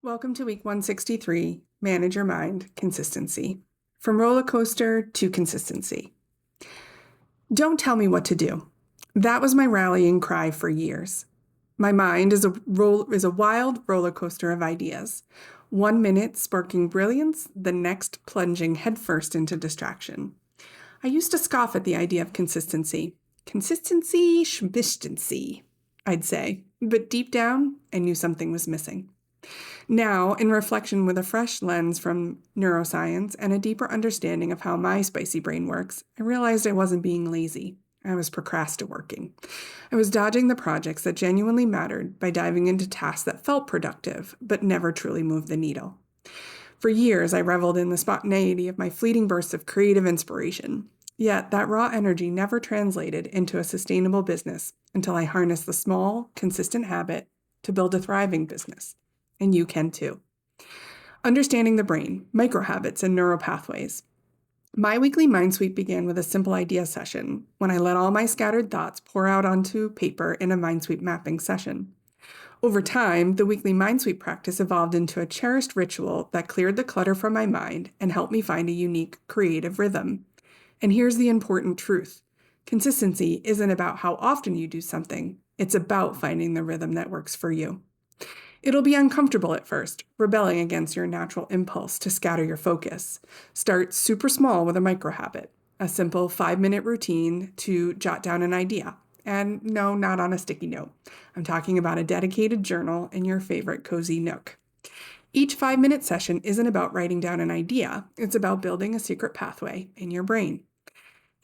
Welcome to week 163, Manage Your Mind, Consistency. From roller coaster to consistency. Don't tell me what to do. That was my rallying cry for years. My mind is a wild roller coaster of ideas. 1 minute sparking brilliance, the next plunging headfirst into distraction. I used to scoff at the idea of consistency. Consistency, schmistency, I'd say. But deep down, I knew something was missing. Now, in reflection with a fresh lens from neuroscience and a deeper understanding of how my spicy brain works, I realized I wasn't being lazy. I was procrastinating. I was dodging the projects that genuinely mattered by diving into tasks that felt productive, but never truly moved the needle. For years, I reveled in the spontaneity of my fleeting bursts of creative inspiration. Yet, that raw energy never translated into a sustainable business until I harnessed the small, consistent habit to build a thriving business. And you can too. Understanding the brain, microhabits, and neural pathways. My weekly MindSweep began with a simple idea session when I let all my scattered thoughts pour out onto paper in a MindSweep mapping session. Over time, the weekly MindSweep practice evolved into a cherished ritual that cleared the clutter from my mind and helped me find a unique, creative rhythm. And here's the important truth. Consistency isn't about how often you do something. It's about finding the rhythm that works for you. It'll be uncomfortable at first, rebelling against your natural impulse to scatter your focus. Start super small with a microhabit, a simple 5-minute routine to jot down an idea. And no, not on a sticky note. I'm talking about a dedicated journal in your favorite cozy nook. Each 5-minute session isn't about writing down an idea, it's about building a secret pathway in your brain.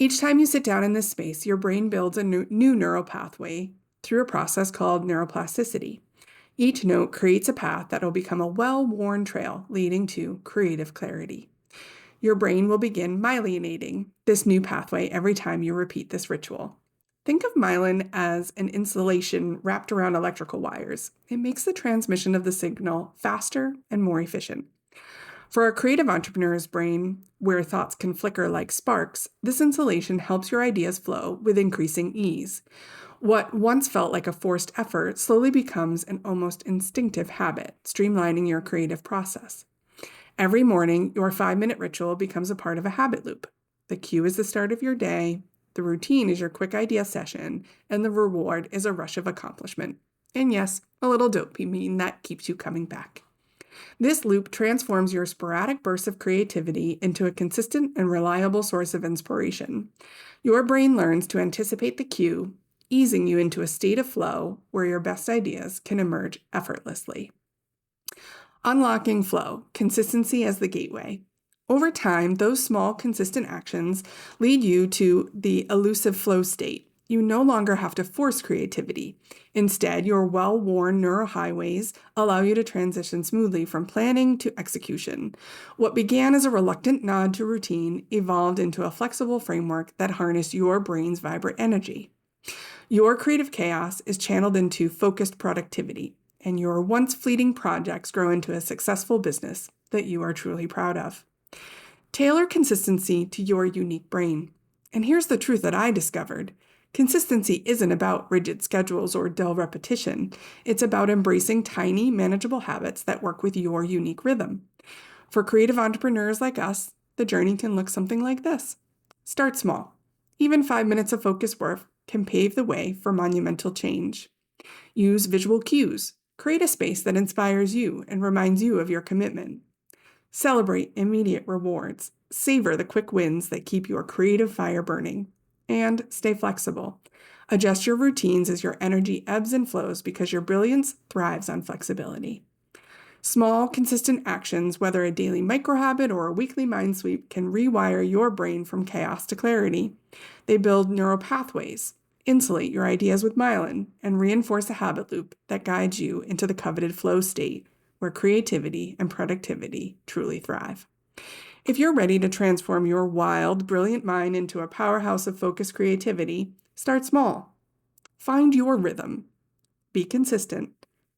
Each time you sit down in this space, your brain builds a new neural pathway through a process called neuroplasticity. Each note creates a path that will become a well-worn trail leading to creative clarity. Your brain will begin myelinating this new pathway every time you repeat this ritual. Think of myelin as an insulation wrapped around electrical wires. It makes the transmission of the signal faster and more efficient. For a creative entrepreneur's brain, where thoughts can flicker like sparks, this insulation helps your ideas flow with increasing ease. What once felt like a forced effort slowly becomes an almost instinctive habit, streamlining your creative process. Every morning, your 5-minute ritual becomes a part of a habit loop. The cue is the start of your day, the routine is your quick idea session, and the reward is a rush of accomplishment. And yes, a little dopamine that keeps you coming back. This loop transforms your sporadic bursts of creativity into a consistent and reliable source of inspiration. Your brain learns to anticipate the cue, easing you into a state of flow where your best ideas can emerge effortlessly. Unlocking flow, consistency as the gateway. Over time, those small, consistent actions lead you to the elusive flow state. You no longer have to force creativity. Instead, your well-worn neural highways allow you to transition smoothly from planning to execution. What began as a reluctant nod to routine evolved into a flexible framework that harnessed your brain's vibrant energy. Your creative chaos is channeled into focused productivity, and your once fleeting projects grow into a successful business that you are truly proud of. Tailor consistency to your unique brain. And here's the truth that I discovered. Consistency isn't about rigid schedules or dull repetition. It's about embracing tiny, manageable habits that work with your unique rhythm. For creative entrepreneurs like us, the journey can look something like this. Start small. Even 5 minutes of focused work can pave the way for monumental change. Use visual cues. Create a space that inspires you and reminds you of your commitment. Celebrate immediate rewards. Savor the quick wins that keep your creative fire burning. And stay flexible. Adjust your routines as your energy ebbs and flows because your brilliance thrives on flexibility. Small, consistent actions, whether a daily microhabit or a weekly mind sweep, can rewire your brain from chaos to clarity. They build neural pathways, insulate your ideas with myelin, and reinforce a habit loop that guides you into the coveted flow state where creativity and productivity truly thrive. If you're ready to transform your wild, brilliant mind into a powerhouse of focused creativity, start small. Find your rhythm. Be consistent.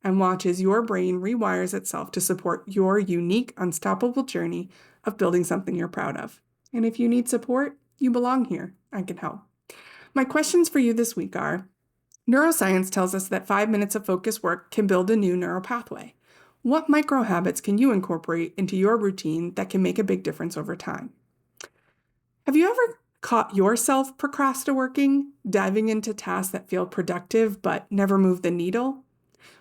And watch as your brain rewires itself to support your unique, unstoppable journey of building something you're proud of. And if you need support, you belong here. I can help. My questions for you this week are, neuroscience tells us that 5 minutes of focused work can build a new neural pathway. What micro habits can you incorporate into your routine that can make a big difference over time? Have you ever caught yourself procrastinating, diving into tasks that feel productive but never move the needle?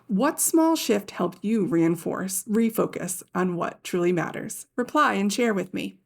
What small shift helped you refocus on what truly matters? Reply and share with me.